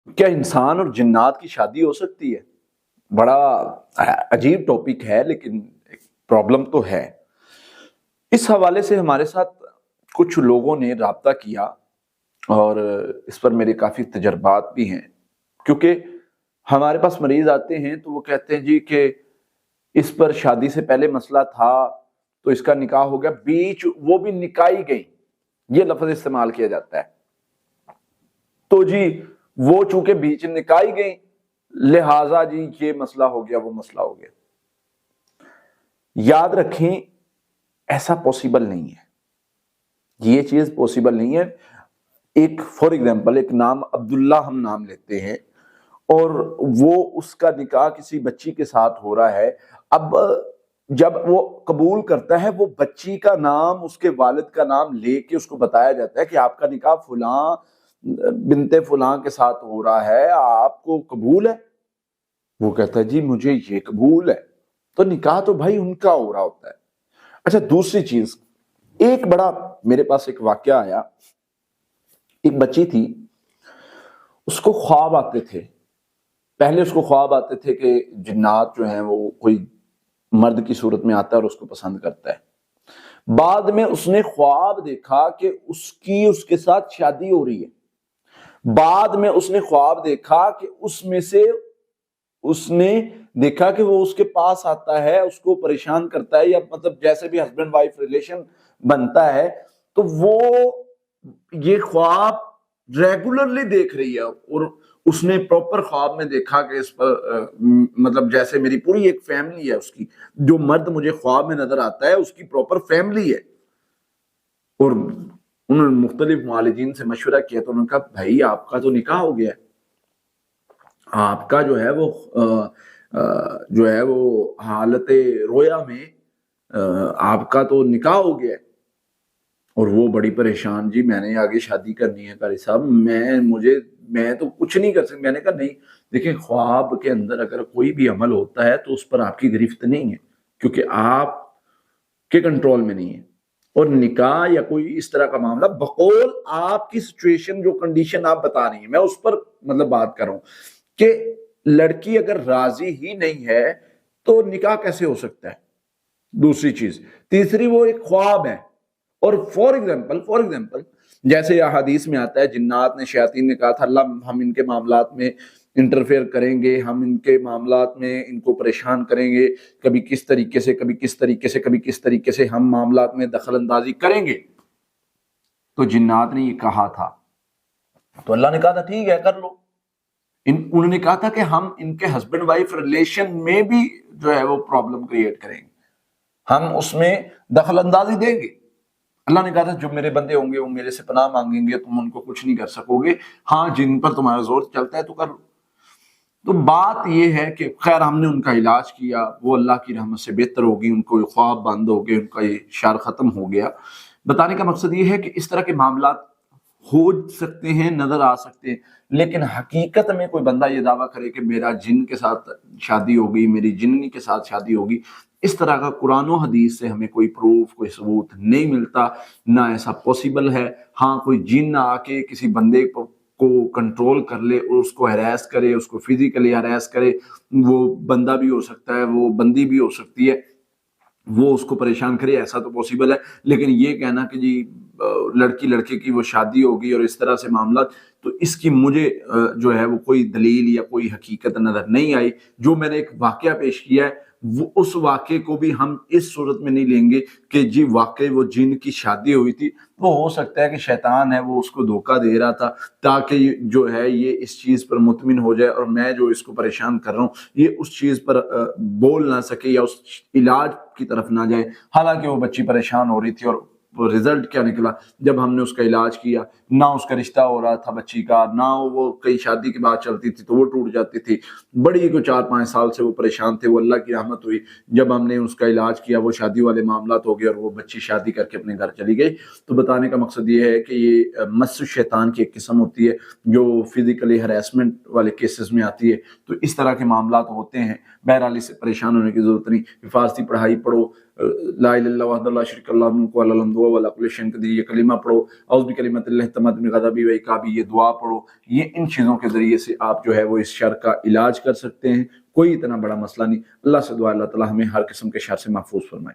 کیا انسان اور جنات کی شادی ہو سکتی ہے؟ بڑا عجیب ٹاپک ہے، لیکن پرابلم تو ہے۔ اس حوالے سے ہمارے ساتھ کچھ لوگوں نے رابطہ کیا اور اس پر میرے کافی تجربات بھی ہیں، کیونکہ ہمارے پاس مریض آتے ہیں تو وہ کہتے ہیں جی کہ اس پر شادی سے پہلے مسئلہ تھا تو اس کا نکاح ہو گیا، بیچ وہ بھی نکاحی گئی، یہ لفظ استعمال کیا جاتا ہے۔ تو جی وہ چونکہ بیچ نکاحی گئی لہٰذا جی یہ مسئلہ ہو گیا، وہ مسئلہ ہو گیا۔ یاد رکھیں ایسا پوسیبل نہیں ہے، یہ چیز پوسیبل نہیں ہے۔ ایک فار ایگزامپل ایک نام عبداللہ ہم نام لیتے ہیں اور وہ اس کا نکاح کسی بچی کے ساتھ ہو رہا ہے، اب جب وہ قبول کرتا ہے وہ بچی کا نام اس کے والد کا نام لے کے اس کو بتایا جاتا ہے کہ آپ کا نکاح فلاں بنت فلاں کے ساتھ ہو رہا ہے، آپ کو قبول ہے؟ وہ کہتا ہے جی مجھے یہ قبول ہے، تو نکاح تو بھائی ان کا ہو رہا ہوتا ہے۔ اچھا دوسری چیز، ایک بڑا میرے پاس ایک واقعہ آیا، ایک بچی تھی، اس کو خواب آتے تھے، پہلے اس کو خواب آتے تھے کہ جنات جو ہیں وہ کوئی مرد کی صورت میں آتا ہے اور اس کو پسند کرتا ہے۔ بعد میں اس نے خواب دیکھا کہ اس کے ساتھ شادی ہو رہی ہے۔ بعد میں اس نے خواب دیکھا کہ اس میں سے اس نے دیکھا کہ وہ اس کے پاس آتا ہے، اس کو پریشان کرتا ہے، یا مطلب جیسے بھی ہسبینڈ وائف ریلیشن بنتا ہے، تو وہ یہ خواب ریگولرلی دیکھ رہی ہے اور اس نے پراپر خواب میں دیکھا کہ اس پر مطلب جیسے میری پوری ایک فیملی ہے، اس کی جو مرد مجھے خواب میں نظر آتا ہے اس کی پراپر فیملی ہے۔ اور انہوں نے مختلف معالجین سے مشورہ کیا تو انہوں نے کہا بھائی آپ کا تو نکاح ہو گیا ہے، آپ کا جو ہے وہ حالت رویا میں آپ کا تو نکاح ہو گیا ہے۔ اور وہ بڑی پریشان، جی میں نے آگے شادی کرنی ہے قاری صاحب، میں تو کچھ نہیں کر سکتا۔ میں نے کہا نہیں، دیکھیں خواب کے اندر اگر کوئی بھی عمل ہوتا ہے تو اس پر آپ کی گرفت نہیں ہے، کیونکہ آپ کے کنٹرول میں نہیں ہے۔ اور نکاح یا کوئی اس طرح کا معاملہ بقول آپ کی سچویشن جو کنڈیشن آپ بتا رہی ہیں، میں اس پر مطلب بات کر رہا ہوں کہ لڑکی اگر راضی ہی نہیں ہے تو نکاح کیسے ہو سکتا ہے؟ دوسری چیز، تیسری وہ ایک خواب ہے۔ اور فار ایگزامپل جیسے احادیث میں آتا ہے جنات نے شیاطین نے کہا تھا اللہ ہم ان کے معاملات میں انٹرفیئر کریں گے، ہم ان کے معاملات میں ان کو پریشان کریں گے، کبھی کس طریقے سے کبھی کس طریقے سے کبھی کس طریقے سے ہم معاملات میں دخل اندازی کریں گے۔ تو جنات نے یہ کہا تھا تو اللہ نے کہا تھا ٹھیک ہے کر لو۔ انہوں نے کہا تھا کہ ہم ان کے ہسبینڈ وائف ریلیشن میں بھی جو ہے وہ پرابلم کریٹ کریں گے، ہم اس میں دخل اندازی دیں گے۔ اللہ نے کہا تھا جو میرے بندے ہوں گے وہ میرے سے پناہ مانگیں گے، تم ان کو کچھ نہیں کر سکو گے، ہاں جن پر تمہارا زور چلتا ہے تو کر لو۔ تو بات یہ ہے کہ خیر ہم نے ان کا علاج کیا، وہ اللہ کی رحمت سے بہتر ہوگی، ان کو خواب بند ہو گئے، ان کا یہ شر ختم ہو گیا۔ بتانے کا مقصد یہ ہے کہ اس طرح کے معاملات ہو سکتے ہیں، نظر آ سکتے ہیں، لیکن حقیقت میں کوئی بندہ یہ دعویٰ کرے کہ میرا جن کے ساتھ شادی ہوگی، میری جننی کے ساتھ شادی ہوگی، اس طرح کا قرآن و حدیث سے ہمیں کوئی پروف کوئی ثبوت نہیں ملتا، نہ ایسا پوسیبل ہے۔ ہاں کوئی جن آ کے کسی بندے کو کنٹرول کر لے اور اس کو ہراس کرے، اس کو فزیکلی ہراس کرے، وہ بندہ بھی ہو سکتا ہے، وہ بندی بھی ہو سکتی ہے، وہ اس کو پریشان کرے، ایسا تو پوسیبل ہے۔ لیکن یہ کہنا کہ جی لڑکی لڑکے کی وہ شادی ہوگی اور اس طرح سے معاملات، تو اس کی مجھے جو ہے وہ کوئی دلیل یا کوئی حقیقت نظر نہیں آئی۔ جو میں نے ایک واقعہ پیش کیا ہے وہ اس واقعے کو بھی ہم اس صورت میں نہیں لیں گے کہ جی واقعی وہ جن کی شادی ہوئی تھی، وہ ہو سکتا ہے کہ شیطان ہے وہ اس کو دھوکہ دے رہا تھا تاکہ جو ہے یہ اس چیز پر مطمئن ہو جائے اور میں جو اس کو پریشان کر رہا ہوں یہ اس چیز پر بول نہ سکے یا اس علاج کی طرف نہ جائے۔ حالانکہ وہ بچی پریشان ہو رہی تھی اور رزلٹ کیا نکلا، جب ہم نے اس کا علاج کیا، نہ اس کا رشتہ ہو رہا تھا بچی کا، نہ وہ کئی شادی کی بات چلتی تھی تو وہ ٹوٹ جاتی تھی، بڑی کو 4-5 سال سے وہ پریشان تھے۔ وہ اللہ کی رحمت ہوئی، جب ہم نے اس کا علاج کیا وہ شادی والے معاملات ہو گئے اور وہ بچی شادی کر کے اپنے گھر چلی گئی۔ تو بتانے کا مقصد یہ ہے کہ یہ مس شیطان کی ایک قسم ہوتی ہے جو فزیکلی ہراسمنٹ والے کیسز میں آتی ہے۔ تو اس طرح کے معاملات ہوتے ہیں، بہرحال اس سے پریشان ہونے کی ضرورت نہیں، حفاظتی پڑھائی پڑھو، لا الہ الا اللہ وحدہ لا شریک لہ الملک و لہ الحمد وہو علی کل شیء قدیر، یہ کلمہ پڑھو، اعوذ بکلمات اللہ التامات من غضبہ و عقابہ، یہ دعا پڑھو. یہ ان چیزوں کے ذریعے سے آپ جو ہے وہ اس شر کا علاج کر سکتے ہیں. کوئی اتنا بڑا مسئلہ نہیں. اللہ سے دعا اللہ تعالیٰ ہمیں ہر قسم کے شر سے محفوظ فرمائے.